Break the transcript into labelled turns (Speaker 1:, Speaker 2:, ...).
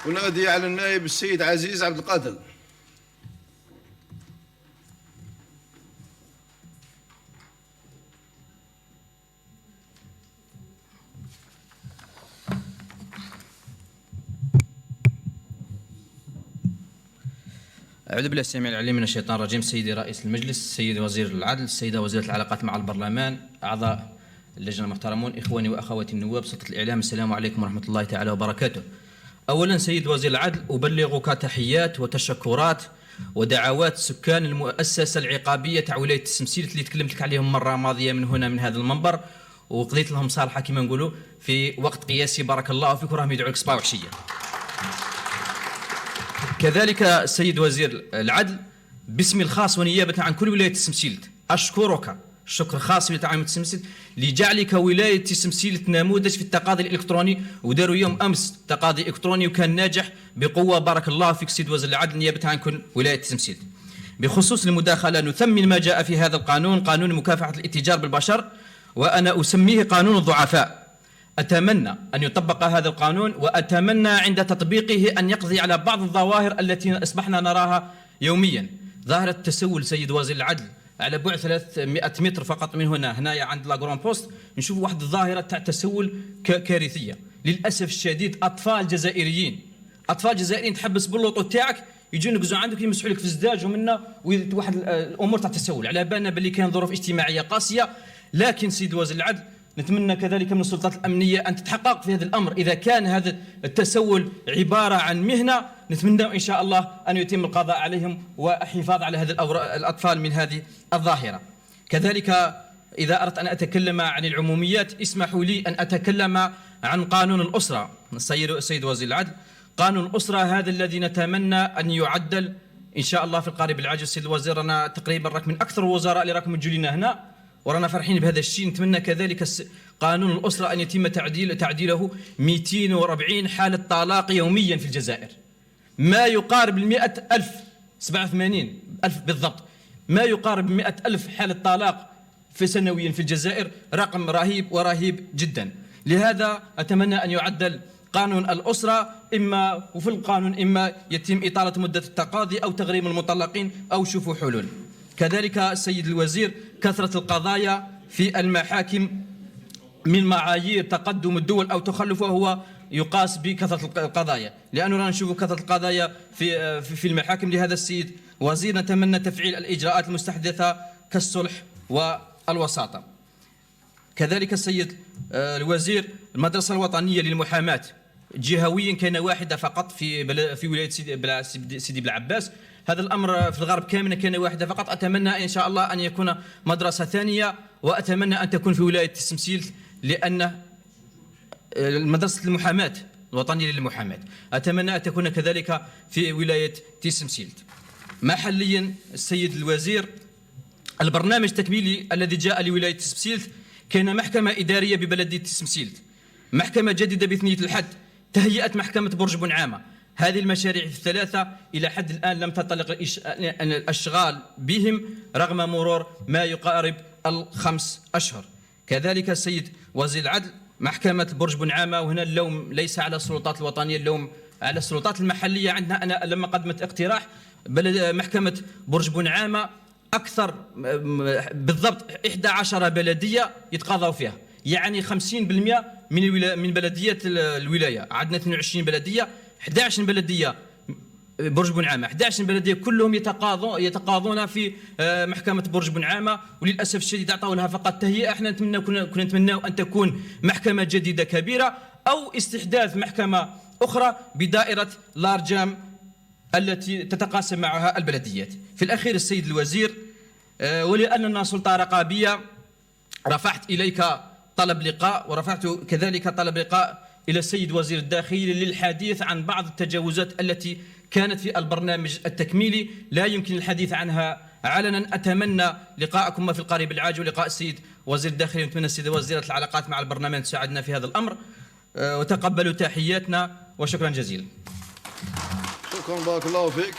Speaker 1: ونادي على النائب السيد عزيز عبد القادر.
Speaker 2: أعوذ بالله السميع العليم من الشيطان الرجيم. سيدي رئيس المجلس، سيدي وزير العدل، السيدة وزيرة العلاقات مع البرلمان، أعضاء اللجنة المحترمون، إخواني وأخواتي النواب، سلطة الإعلام، السلام عليكم ورحمة الله تعالى وبركاته. أولا سيد وزير العدل، أبلغك تحيات وتشكرات ودعوات سكان المؤسسة العقابية تاع ولاية السمسيلت اللي تكلمت لك عليهم مرة ماضية من هنا من هذا المنبر، وقضيت لهم صالحة كما نقولوا في وقت قياسي. بارك الله فيك وراهم يدعوا لك صباح وعشية. كذلك السيد وزير العدل، باسمي الخاص ونيابة عن كل ولاية السمسيلت أشكرك شكر خاص لتعامل السمسيلت لجعلك ولاية السمسيلت نموذج في التقاضي الإلكتروني، وداروا يوم أمس تقاضي إلكتروني وكان ناجح بقوة. بارك الله فيك سيد وزير العدل نيابة عن كل ولاية السمسيلت. بخصوص المداخلة، نثمن ما جاء في هذا القانون، قانون مكافحة الاتجار بالبشر، وأنا أسميه قانون الضعفاء. أتمنى أن يطبق هذا القانون، وأتمنى عند تطبيقه أن يقضي على بعض الظواهر التي أصبحنا نراها يوميا. ظاهرة التسول سيد وزير العدل على بعد 300 متر فقط من هنايا عند لاغرون بوست نشوف واحد الظاهرة تاع تسول كارثية. للأسف الشديد أطفال جزائريين تحبس باللوطو تاعك، يجوا ينقزوا عندك يمسحوا لك في الزداج ومنا واحد الأمور تاع التسول. على بالنا باللي كان ظروف اجتماعية قاسية، لكن سيد وزير العدل نتمنى كذلك من السلطات الأمنية أن تتحقق في هذا الأمر. إذا كان هذا التسول عبارة عن مهنة، نتمنى إن شاء الله أن يتم القضاء عليهم والحفاظ على هذه الأطفال من هذه الظاهرة. كذلك إذا أردت أن أتكلم عن العموميات، اسمحوا لي أن أتكلم عن قانون الأسرة. سيد وزير العدل، قانون الأسرة هذا الذي نتمنى أن يعدل إن شاء الله في القريب العاجل. سيد الوزير، أنا تقريبا راك من أكثر الوزراء اللي راكم تجوا لنا هنا ورانا فرحين بهذا الشيء. نتمنى كذلك قانون الأسرة أن يتم تعديله. 240 حالة طلاق يوميا في الجزائر، ما يقارب 100,000، 87,000 بالضبط، ما يقارب 100,000 حالة طلاق سنويا في الجزائر، رقم رهيب ورهيب جدا. لهذا أتمنى أن يعدل قانون الأسرة، وفي القانون إما يتم إطالة مدة التقاضي أو تغريم المطلقين أو شوفوا حلول. كذلك السيد الوزير، كثرة القضايا في المحاكم من معايير تقدم الدول أو تخلفها هو يقاس بكثرة القضايا، لأننا نشوف كثرة القضايا في المحاكم. لهذا السيد وزير نتمنى تفعيل الإجراءات المستحدثة كالصلح والوساطة. كذلك السيد الوزير، المدرسة الوطنية للمحاماة جهويا كان واحدة فقط في ولاية سيدي بلعباس. هذا الأمر في الغرب كامل كان واحدة فقط. أتمنى إن شاء الله أن يكون مدرسة ثانية، وأتمنى أن تكون في ولاية السمسيلت، لأن مدرسة المحاماة الوطنية للمحاماة أتمنى أن تكون كذلك في ولاية السمسيلت. محليا السيد الوزير، البرنامج التكميلي الذي جاء لولاية السمسيلت كان محكمة إدارية ببلدية السمسيلت، محكمة جديدة بثنية الحد، تهيئة محكمة برج بنعامة. هذه المشاريع الثلاثة إلى حد الآن لم تنطلق الأشغال بهم رغم مرور ما يقارب 5 أشهر. كذلك السيد وزير العدل، محكمة برج بنعامة، وهنا اللوم ليس على السلطات الوطنية، اللوم على السلطات المحلية. عندنا أنا لما قدمت اقتراح محكمة برج بنعامة أكثر بالضبط 11 بلدية يتقاضوا فيها، يعني 50% من بلدية الولاية. عندنا 22 بلدية، 11 بلدية برج بنعامة، 11 بلدية كلهم يتقاضون في محكمة برج بنعامة، وللأسف الشديد أعطوا لها فقط تهيئة. احنا كنا نتمنى أن تكون محكمة جديدة كبيرة، أو استحداث محكمة أخرى بدائرة لارجام التي تتقاسم معها البلديات. في الأخير السيد الوزير، ولأننا سلطة رقابية، رفعت إليك طلب لقاء، ورفعت كذلك طلب لقاء إلى السيد وزير الداخلية للحديث عن بعض التجاوزات التي كانت في البرنامج التكميلي، لا يمكن الحديث عنها علنا. أتمنى لقاءكم في القريب العاجل ولقاء السيد وزير الداخلية، ونتمنى السيدة وزيرة العلاقات مع البرلمان تساعدنا في هذا الأمر، وتقبلوا تحياتنا وشكرا جزيلا.
Speaker 1: شكرا، بارك الله فيك.